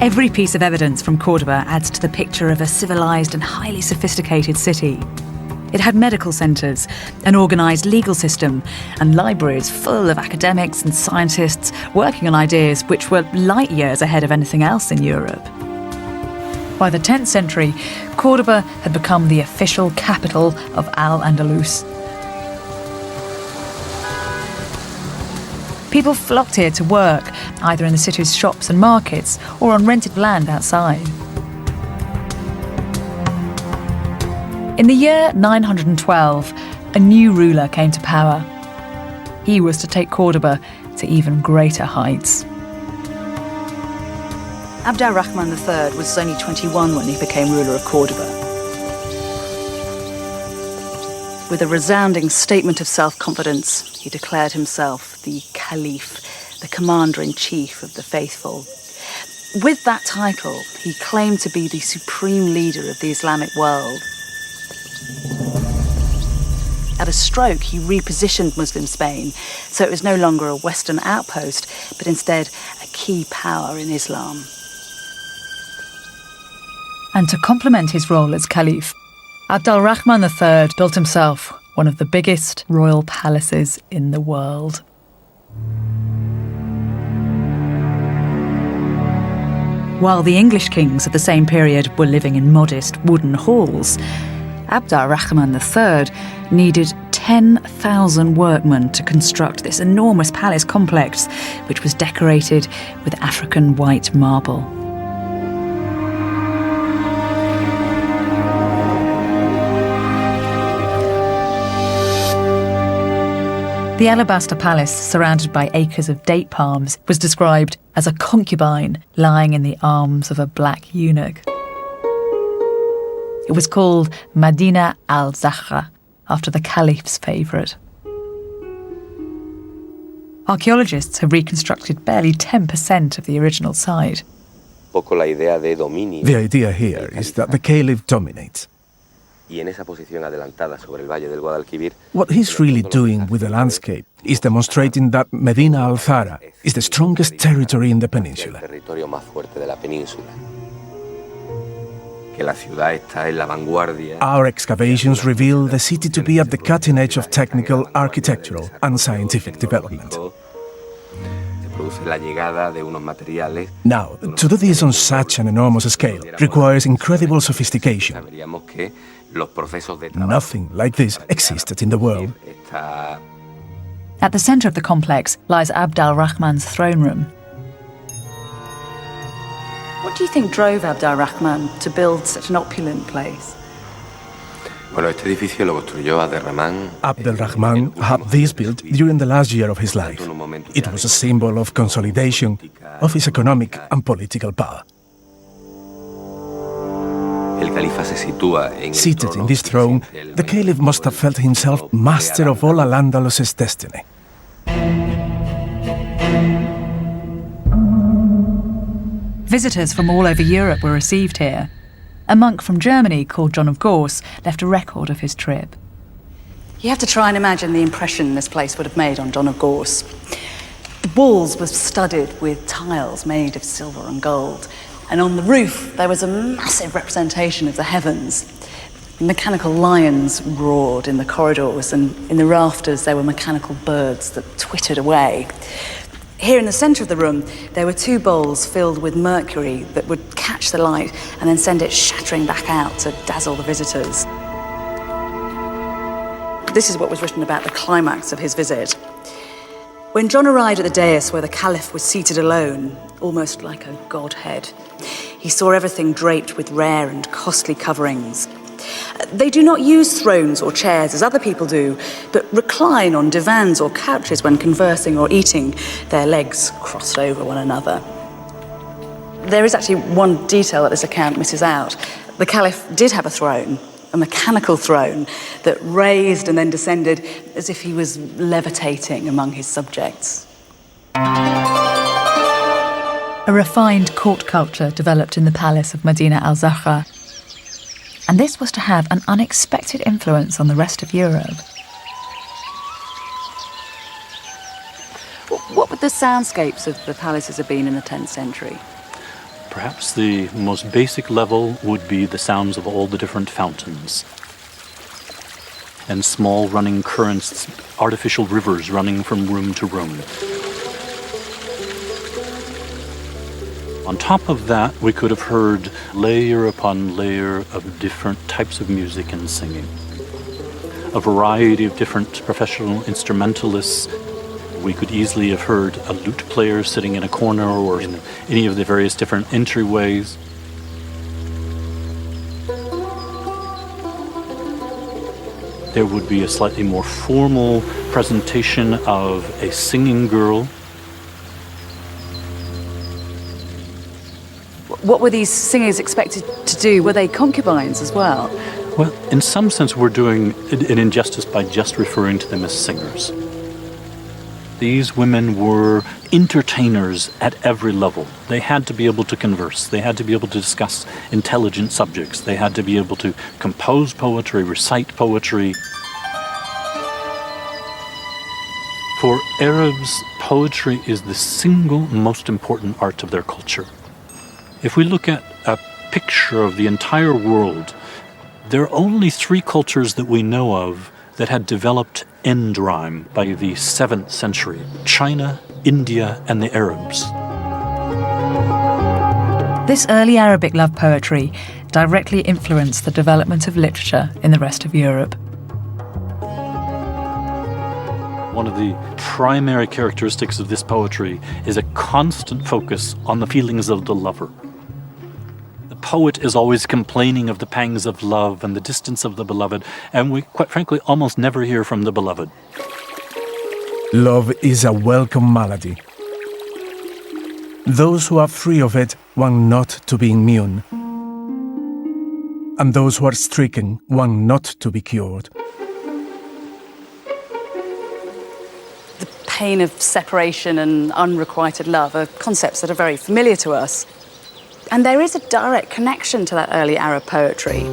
Every piece of evidence from Cordoba adds to the picture of a civilized and highly sophisticated city. It had medical centres, an organised legal system, and libraries full of academics and scientists working on ideas which were light years ahead of anything else in Europe. By the 10th century, Cordoba had become the official capital of Al-Andalus. People flocked here to work, either in the city's shops and markets or on rented land outside. In the year 912, a new ruler came to power. He was to take Cordoba to even greater heights. Abd al-Rahman III was only 21 when he became ruler of Cordoba. With a resounding statement of self-confidence, he declared himself the Caliph, the commander-in-chief of the faithful. With that title, he claimed to be the supreme leader of the Islamic world. At a stroke, he repositioned Muslim Spain, so it was no longer a Western outpost, but instead a key power in Islam. And to complement his role as Caliph, Abd al-Rahman III built himself one of the biggest royal palaces in the world. While the English kings of the same period were living in modest wooden halls, Abd al-Rahman III needed 10,000 workmen to construct this enormous palace complex, which was decorated with African white marble. The alabaster palace, surrounded by acres of date palms, was described as a concubine lying in the arms of a black eunuch. It was called Medina al-Zahra, after the Caliph's favourite. Archaeologists have reconstructed barely 10% of the original site. The idea here is that the Caliph dominates. What he's really doing with the landscape is demonstrating that Medina al-Zahra is the strongest territory in the peninsula. Our excavations reveal the city to be at the cutting edge of technical, architectural, and scientific development. Now, to do this on such an enormous scale requires incredible sophistication. Nothing like this existed in the world. At the centre of the complex lies Abd al-Rahman's throne room. What do you think drove Abd al-Rahman to build such an opulent place? Abd al-Rahman had this built during the last year of his life. It was a symbol of consolidation of his economic and political power. Seated in this throne, the Caliph must have felt himself master of all Al-Andalus's destiny. Visitors from all over Europe were received here. A monk from Germany called John of Gauss left a record of his trip. You have to try and imagine the impression this place would have made on John of Gauss. The walls were studded with tiles made of silver and gold, and on the roof there was a massive representation of the heavens. Mechanical lions roared in the corridors, and in the rafters there were mechanical birds that twittered away. Here in the centre of the room, there were two bowls filled with mercury that would catch the light and then send it shattering back out to dazzle the visitors. This is what was written about the climax of his visit. When John arrived at the dais where the Caliph was seated alone, almost like a godhead, he saw everything draped with rare and costly coverings. They do not use thrones or chairs as other people do, but recline on divans or couches when conversing or eating, their legs crossed over one another. There is actually one detail that this account misses out. The Caliph did have a throne, a mechanical throne that raised and then descended as if he was levitating among his subjects. A refined court culture developed in the palace of Medina al-Zahra, and this was to have an unexpected influence on the rest of Europe. What would the soundscapes of the palaces have been in the 10th century? Perhaps the most basic level would be the sounds of all the different fountains and small running currents, artificial rivers running from room to room. On top of that, we could have heard layer upon layer of different types of music and singing. A variety of different professional instrumentalists. We could easily have heard a lute player sitting in a corner or in any of the various different entryways. There would be a slightly more formal presentation of a singing girl. What were these singers expected to do? Were they concubines as well? Well, in some sense, we're doing an injustice by just referring to them as singers. These women were entertainers at every level. They had to be able to converse. They had to be able to discuss intelligent subjects. They had to be able to compose poetry, recite poetry. For Arabs, poetry is the single most important art of their culture. If we look at a picture of the entire world, there are only 3 cultures that we know of that had developed end rhyme by the 7th century: China, India, and the Arabs. This early Arabic love poetry directly influenced the development of literature in the rest of Europe. One of the primary characteristics of this poetry is a constant focus on the feelings of the lover. The poet is always complaining of the pangs of love and the distance of the beloved, and we, quite frankly, almost never hear from the beloved. Love is a welcome malady. Those who are free of it want not to be immune, and those who are stricken want not to be cured. The pain of separation and unrequited love are concepts that are very familiar to us. And there is a direct connection to that early Arab poetry.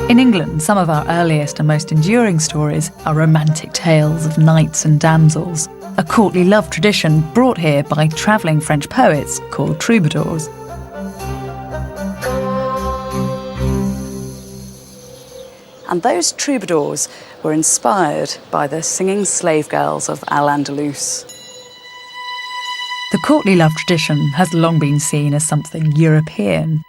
In England, some of our earliest and most enduring stories are romantic tales of knights and damsels, a courtly love tradition brought here by travelling French poets called troubadours. And those troubadours were inspired by the singing slave girls of Al-Andalus. The courtly love tradition has long been seen as something European.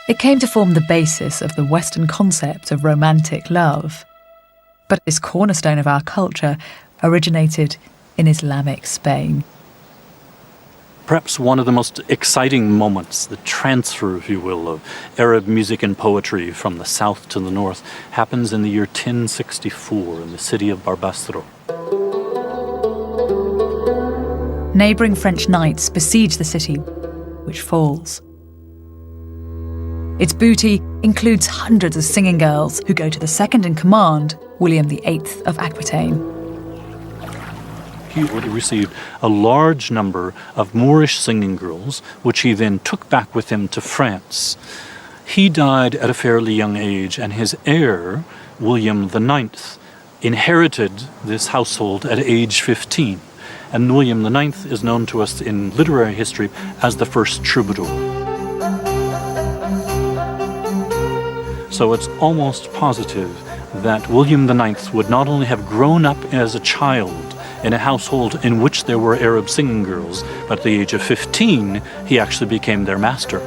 It came to form the basis of the Western concept of romantic love. But this cornerstone of our culture originated in Islamic Spain. Perhaps one of the most exciting moments, the transfer, if you will, of Arab music and poetry from the south to the north, happens in the year 1064 in the city of Barbastro. Neighbouring French knights besiege the city, which falls. Its booty includes hundreds of singing girls who go to the second-in-command, William VIII of Aquitaine. He would have received a large number of Moorish singing girls, which he then took back with him to France. He died at a fairly young age, and his heir, William IX, inherited this household at age 15. And William IX is known to us in literary history as the first troubadour. So it's almost positive that William IX would not only have grown up as a child in a household in which there were Arab singing girls, but at the age of 15, he actually became their master.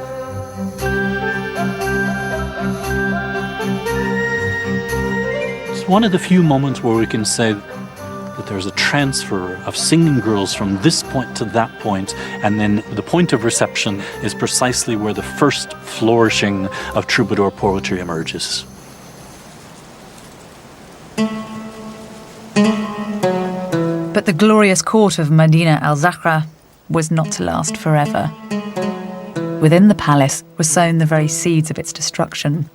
It's one of the few moments where we can say that there's a transfer of singing girls from this point to that point, and then the point of reception is precisely where the first flourishing of troubadour poetry emerges. But the glorious court of Medina al-Zahra was not to last forever. Within the palace were sown the very seeds of its destruction.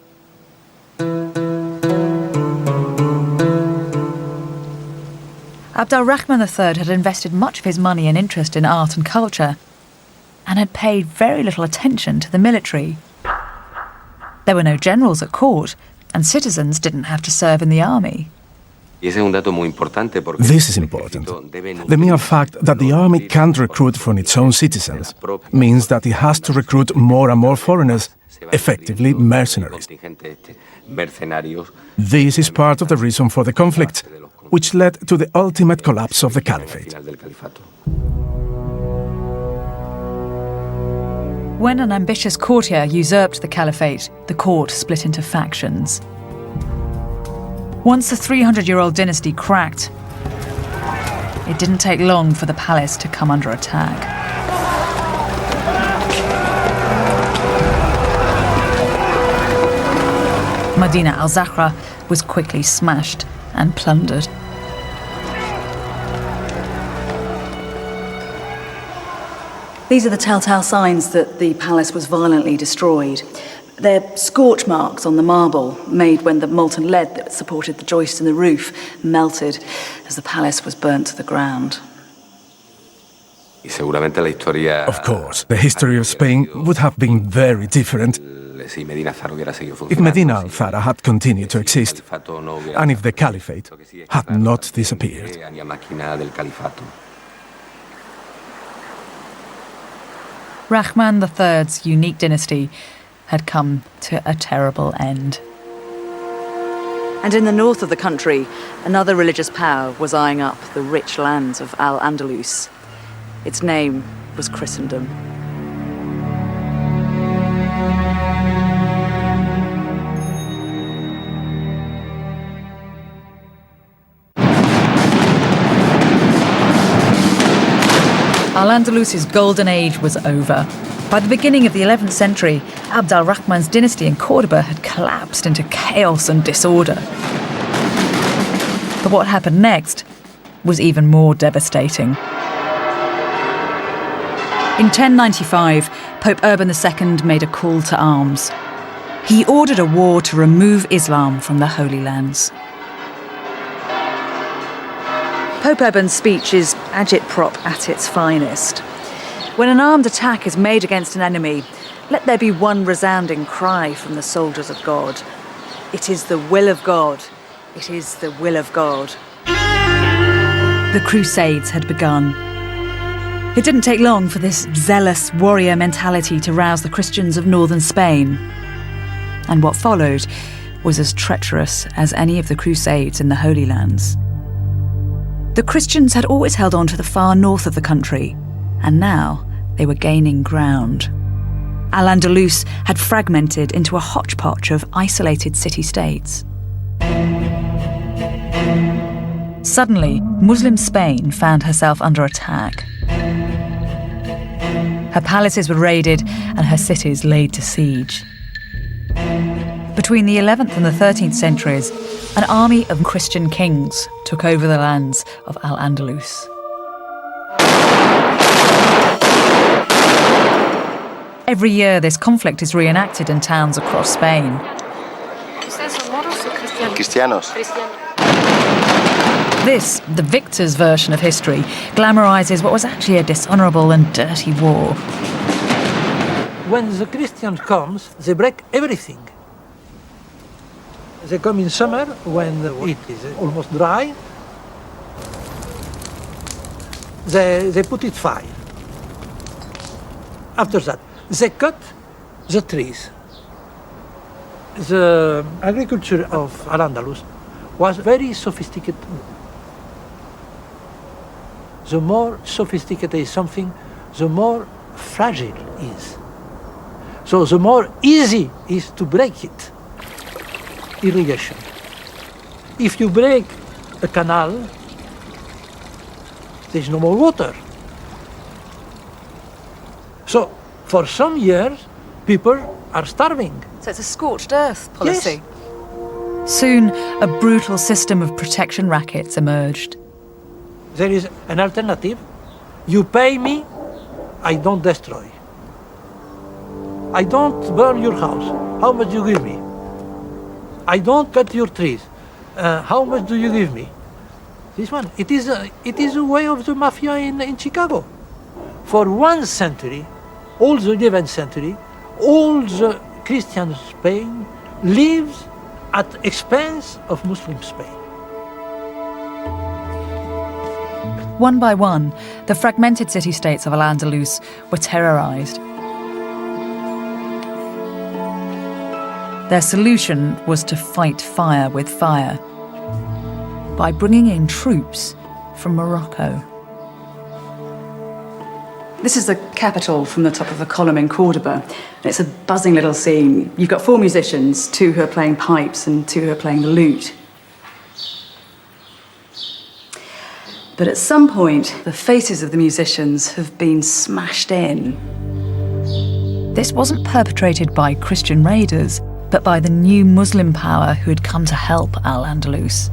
Abd al-Rahman III had invested much of his money and interest in art and culture, and had paid very little attention to the military. There were no generals at court, and citizens didn't have to serve in the army. This is important. The mere fact that the army can't recruit from its own citizens means that it has to recruit more and more foreigners, effectively mercenaries. This is part of the reason for the conflict, which led to the ultimate collapse of the caliphate. When an ambitious courtier usurped the caliphate, the court split into factions. Once the 300-year-old dynasty cracked, it didn't take long for the palace to come under attack. Medina al-Zahra was quickly smashed and plundered. These are the telltale signs that the palace was violently destroyed. They're scorch marks on the marble made when the molten lead that supported the joist in the roof melted as the palace was burnt to the ground. Of course, the history of Spain would have been very different if Medina al-Zahra had continued to exist and if the caliphate had not disappeared. Rahman III's unique dynasty had come to a terrible end. And in the north of the country, another religious power was eyeing up the rich lands of Al-Andalus. Its name was Christendom. Al-Andalus's golden age was over. By the beginning of the 11th century, Abd al-Rahman's dynasty in Cordoba had collapsed into chaos and disorder. But what happened next was even more devastating. In 1095, Pope Urban II made a call to arms. He ordered a war to remove Islam from the Holy Lands. Pope Urban's speech is agitprop at its finest. When an armed attack is made against an enemy, let there be one resounding cry from the soldiers of God. It is the will of God. It is the will of God. The Crusades had begun. It didn't take long for this zealous warrior mentality to rouse the Christians of northern Spain. And what followed was as treacherous as any of the Crusades in the Holy Lands. The Christians had always held on to the far north of the country, and now they were gaining ground. Al-Andalus had fragmented into a hodgepodge of isolated city-states. Suddenly, Muslim Spain found herself under attack. Her palaces were raided and her cities laid to siege. Between the 11th and the 13th centuries, an army of Christian kings took over the lands of Al-Andalus. Every year, this conflict is reenacted in towns across Spain. This, the victor's version of history, glamorizes what was actually a dishonorable and dirty war. When the Christian comes, they break everything. They come in summer when it is almost dry. They put it fire. After that, they cut the trees. The agriculture of Al-Andalus was very sophisticated. The more sophisticated is something, the more fragile it is. So the more easy is to break it. Irrigation. If you break a canal, there's no more water. So for some years, people are starving. So it's a scorched earth policy. Yes. Soon, a brutal system of protection rackets emerged. There is an alternative. You pay me, I don't destroy. I don't burn your house. How much do you give me? I don't cut your trees. How much do you give me? This one. It is a way of the mafia in Chicago. For 1 century, all the 11th century, all the Christian Spain lives at expense of Muslim Spain. One by one, the fragmented city-states of Al-Andalus were terrorized. Their solution was to fight fire with fire by bringing in troops from Morocco. This is the capital from the top of a column in Cordoba. It's a buzzing little scene. You've got 4 musicians, 2 who are playing pipes and 2 who are playing the lute. But at some point, the faces of the musicians have been smashed in. This wasn't perpetrated by Christian raiders, but by the new Muslim power who had come to help Al-Andalus.